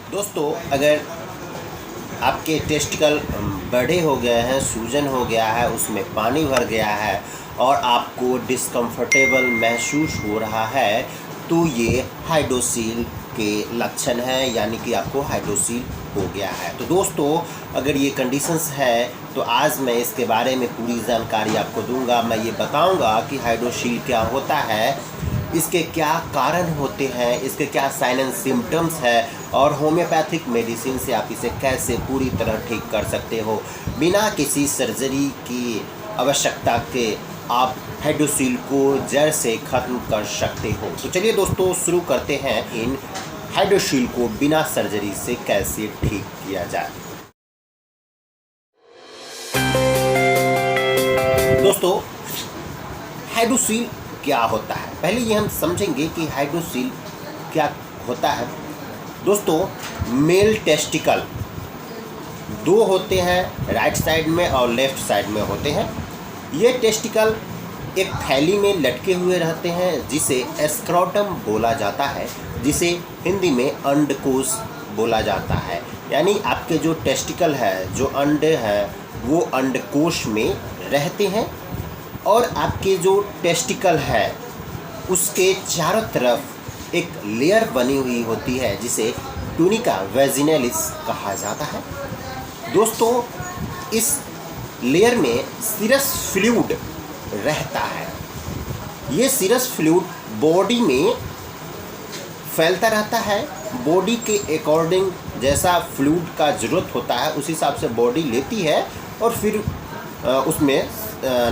दोस्तों, अगर आपके टेस्टिकल बड़े हो गए हैं, सूजन हो गया है, उसमें पानी भर गया है और आपको डिस्कम्फर्टेबल महसूस हो रहा है, तो ये हाइड्रोसील के लक्षण हैं, यानी कि आपको हाइड्रोसील हो गया है। तो दोस्तों, अगर ये कंडीशंस है तो आज मैं इसके बारे में पूरी जानकारी आपको दूंगा। मैं ये बताऊंगा कि हाइड्रोसील क्या होता है, इसके क्या कारण होते हैं, इसके क्या साइन एंड सिम्टम्स है और होम्योपैथिक मेडिसिन से आप इसे कैसे पूरी तरह ठीक कर सकते हो बिना किसी सर्जरी की आवश्यकता के। आप हाइड्रोसील को जड़ से ख़त्म कर सकते हो। तो चलिए दोस्तों, शुरू करते हैं इन हाइड्रोसील को बिना सर्जरी से कैसे ठीक किया जाए। दोस्तों, हाइड्रोसील क्या होता है, पहले ये हम समझेंगे कि हाइड्रोसील क्या होता है। दोस्तों, मेल टेस्टिकल दो होते हैं, राइट साइड में और लेफ्ट साइड में होते हैं। ये टेस्टिकल एक थैली में लटके हुए रहते हैं जिसे स्क्रोटम बोला जाता है, जिसे हिंदी में अंडकोश बोला जाता है। यानी आपके जो टेस्टिकल है, जो अंडे हैं, वो अंडकोश में रहते हैं और आपके जो टेस्टिकल है उसके चारों तरफ एक लेयर बनी हुई होती है जिसे ट्यूनिका वैजिनैलिस कहा जाता है। दोस्तों, इस लेयर में सीरस फ्लूइड रहता है। ये सीरस फ्लूइड बॉडी में फैलता रहता है। बॉडी के अकॉर्डिंग जैसा फ्लूइड का ज़रूरत होता है उस हिसाब से बॉडी लेती है और फिर उसमें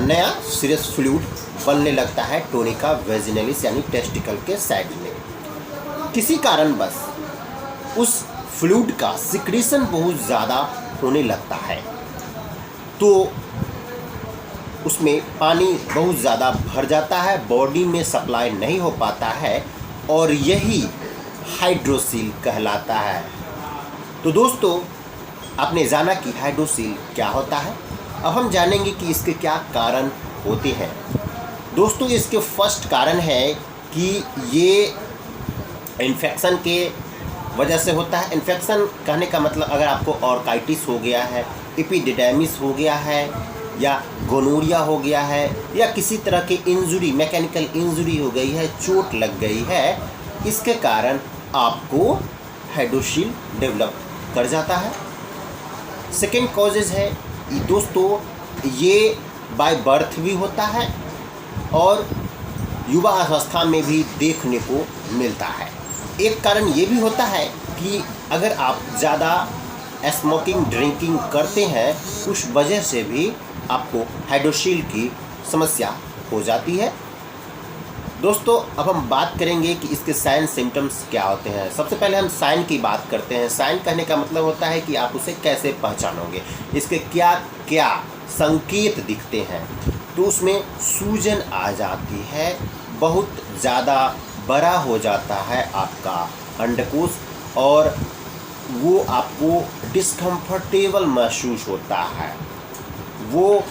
नया सीरस फ्लूइड बनने लगता है ट्यूनिका वैजिनैलिस यानी टेस्टिकल के साइड में। किसी कारणवश उस फ्लूइड का सिक्रीशन बहुत ज़्यादा होने लगता है तो उसमें पानी बहुत ज़्यादा भर जाता है, बॉडी में सप्लाई नहीं हो पाता है और यही हाइड्रोसील कहलाता है। तो दोस्तों, आपने जाना कि हाइड्रोसील क्या होता है। अब हम जानेंगे कि इसके क्या कारण होते हैं। दोस्तों, इसके फर्स्ट कारण है कि ये इन्फेक्शन के वजह से होता है। इन्फेक्शन कहने का मतलब अगर आपको ऑर्काइटिस हो गया है, एपिडिडेमिस हो गया है या गोनोरिया हो गया है या किसी तरह की इंजुरी, मैकेनिकल इंजुरी हो गई है, चोट लग गई है, इसके कारण आपको हाइड्रोसील डेवलप कर जाता है। सेकेंड कॉजेज़ है दोस्तों, ये बाय बर्थ भी होता है और युवा अवस्था में भी देखने को मिलता है। एक कारण ये भी होता है कि अगर आप ज़्यादा स्मोकिंग ड्रिंकिंग करते हैं उस वजह से भी आपको हाइड्रोसील की समस्या हो जाती है। दोस्तों, अब हम बात करेंगे कि इसके साइन सिम्टम्स क्या होते हैं। सबसे पहले हम साइन की बात करते हैं। साइन कहने का मतलब होता है कि आप उसे कैसे पहचानोगे, इसके क्या क्या संकेत दिखते हैं। तो उसमें सूजन आ जाती है, बहुत ज़्यादा बड़ा हो जाता है आपका अंडकोश और वो आपको डिस्कम्फर्टेबल महसूस होता है। वो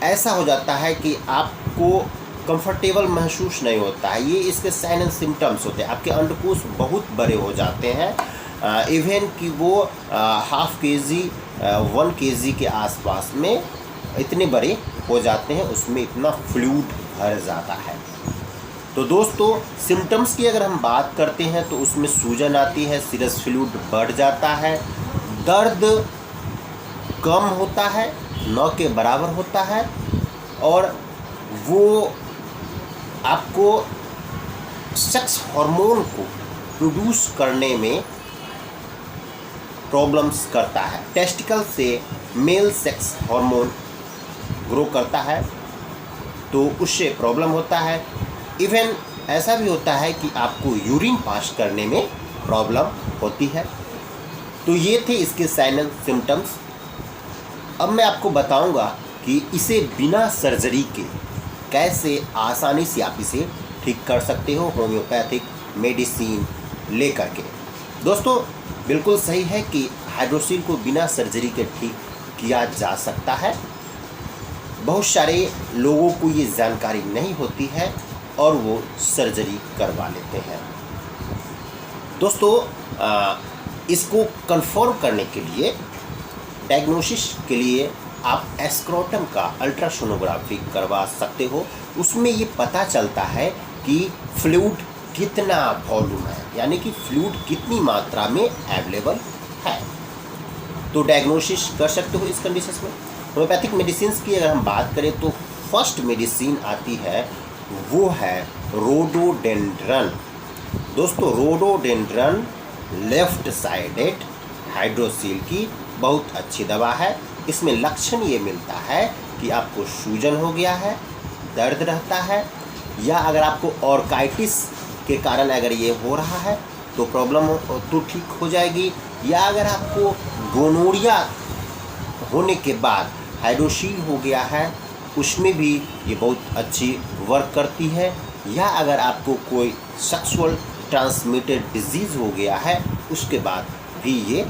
ऐसा हो जाता है कि आपको कंफर्टेबल महसूस नहीं होता है। ये इसके साइन एंड सिम्टम्स होते हैं। आपके अंडकोश बहुत बड़े हो जाते हैं, इवन कि वो हाफ केजी 1 केजी के आसपास में इतने बड़े हो जाते हैं, उसमें इतना फ्लूइड भर जाता है। तो दोस्तों, सिम्टम्स की अगर हम बात करते हैं तो उसमें सूजन आती है, सीरस फ्लूइड बढ़ जाता है, दर्द कम होता है, न के बराबर होता है और वो आपको सेक्स हार्मोन को प्रोड्यूस करने में प्रॉब्लम्स करता है। टेस्टिकल से मेल सेक्स हार्मोन ग्रो करता है तो उससे प्रॉब्लम होता है। इवन ऐसा भी होता है कि आपको यूरिन पास करने में प्रॉब्लम होती है। तो ये थे इसके साइन एंड सिम्टम्स। अब मैं आपको बताऊंगा कि इसे बिना सर्जरी के कैसे आसानी से आप इसे ठीक कर सकते हो होम्योपैथिक मेडिसिन लेकर के। दोस्तों, बिल्कुल सही है कि हाइड्रोसील को बिना सर्जरी के ठीक किया जा सकता है। बहुत सारे लोगों को ये जानकारी नहीं होती है और वो सर्जरी करवा लेते हैं। दोस्तों, इसको कंफर्म करने के लिए, डायग्नोसिस के लिए आप स्क्रोटम का अल्ट्रासोनोग्राफी करवा सकते हो। उसमें ये पता चलता है कि फ्लूइड कितना वॉल्यूम है, यानी कि फ्लूइड कितनी मात्रा में अवेलेबल है, तो डायग्नोसिस कर सकते हो इस कंडीशन में। होम्योपैथिक मेडिसिन की अगर हम बात करें तो फर्स्ट मेडिसिन आती है वो है रोडोडेंड्रन। दोस्तों रोडोडेंड्रन लेफ्ट साइडेड हाइड्रोसील की बहुत अच्छी दवा है। इसमें लक्षण ये मिलता है कि आपको सूजन हो गया है, दर्द रहता है, या अगर आपको ऑर्काइटिस के कारण अगर ये हो रहा है तो प्रॉब्लम तो ठीक हो जाएगी, या अगर आपको गोनोरिया होने के बाद हाइड्रोसील हो गया है उसमें भी ये बहुत अच्छी वर्क करती है, या अगर आपको कोई सेक्सुअल ट्रांसमिटेड डिजीज़ हो गया है उसके बाद भी ये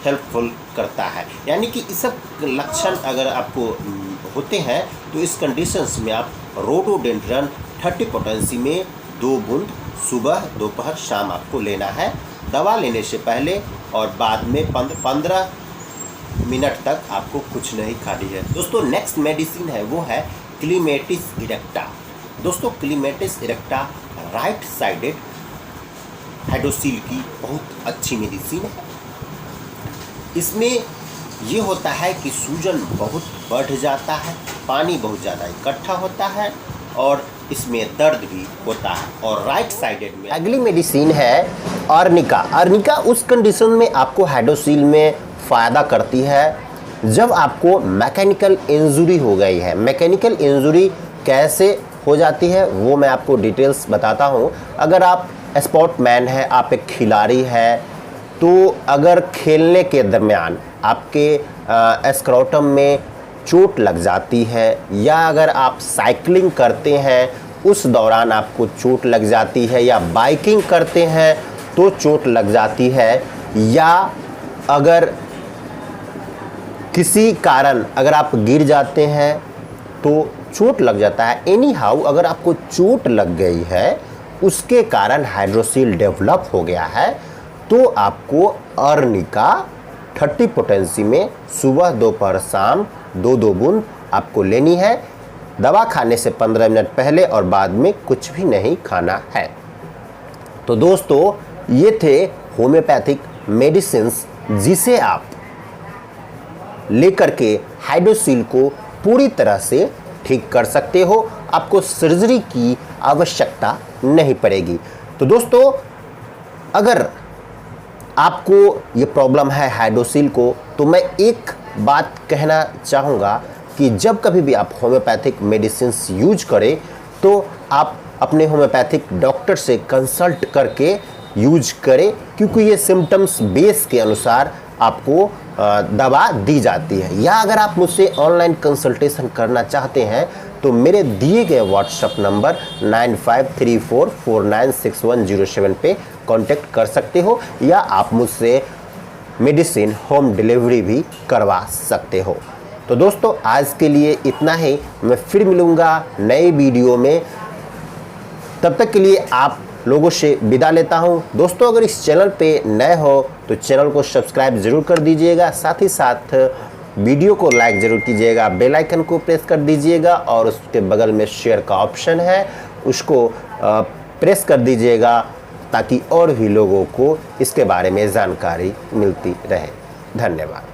हेल्पफुल करता है। यानी कि इस सब लक्षण अगर आपको होते हैं तो इस कंडीशंस में आप रोडोडेंड्रन 30 पोटेंसी में 2 बूंद सुबह दोपहर शाम आपको लेना है, दवा लेने से पहले और बाद में 15 मिनट तक आपको कुछ नहीं खानी है। दोस्तों नेक्स्ट मेडिसिन है वो है क्लीमेटिस इरेक्टा। दोस्तों क्लीमेटिस इरेक्टा राइट साइडेड हाइड्रोसील की बहुत अच्छी मेडिसिन है। इसमें ये होता है कि सूजन बहुत बढ़ जाता है, पानी बहुत ज़्यादा इकट्ठा होता है और इसमें दर्द भी होता है। और राइट साइडेड में अगली मेडिसिन है अर्निका। अर्निका उस कंडीशन में आपको हाइड्रोसील में फ़ायदा करती है जब आपको मैकेनिकल इंजरी हो गई है। मैकेनिकल इंजरी कैसे हो जाती है वो मैं आपको डिटेल्स बताता हूँ। अगर आप स्पोर्टमैन है, आप एक खिलाड़ी है, तो अगर खेलने के दरमियान आपके स्क्रोटम में चोट लग जाती है, या अगर आप साइकिलिंग करते हैं उस दौरान आपको चोट लग जाती है, या बाइकिंग करते हैं तो चोट लग जाती है, या अगर किसी कारण अगर आप गिर जाते हैं तो चोट लग जाता है, एनी हाउ अगर आपको चोट लग गई है उसके कारण हाइड्रोसील डेवलप हो गया है तो आपको अर्निका 30 पोटेंसी में सुबह दोपहर शाम 2-2 बूंद आपको लेनी है। दवा खाने से 15 मिनट पहले और बाद में कुछ भी नहीं खाना है। तो दोस्तों ये थे होम्योपैथिक मेडिसिन्स जिसे आप लेकर के हाइड्रोसील को पूरी तरह से ठीक कर सकते हो। आपको सर्जरी की आवश्यकता नहीं पड़ेगी। तो दोस्तों अगर आपको ये प्रॉब्लम है हाइड्रोसील को, तो मैं एक बात कहना चाहूँगा कि जब कभी भी आप होम्योपैथिक मेडिसिन्स यूज करें तो आप अपने होम्योपैथिक डॉक्टर से कंसल्ट करके यूज करें, क्योंकि ये सिम्टम्स बेस के अनुसार आपको दवा दी जाती है। या अगर आप मुझसे ऑनलाइन कंसल्टेशन करना चाहते हैं तो मेरे दिए गए व्हाट्सएप नंबर 9534496107 पे कांटेक्ट कर सकते हो, या आप मुझसे मेडिसिन होम डिलीवरी भी करवा सकते हो। तो दोस्तों आज के लिए इतना ही, मैं फिर मिलूँगा नए वीडियो में। तब तक के लिए आप लोगों से विदा लेता हूं। दोस्तों अगर इस चैनल पे नए हो तो चैनल को सब्सक्राइब ज़रूर कर दीजिएगा, साथ ही साथ वीडियो को लाइक ज़रूर कीजिएगा, बेल आइकन को प्रेस कर दीजिएगा और उसके बगल में शेयर का ऑप्शन है उसको प्रेस कर दीजिएगा ताकि और भी लोगों को इसके बारे में जानकारी मिलती रहे। धन्यवाद।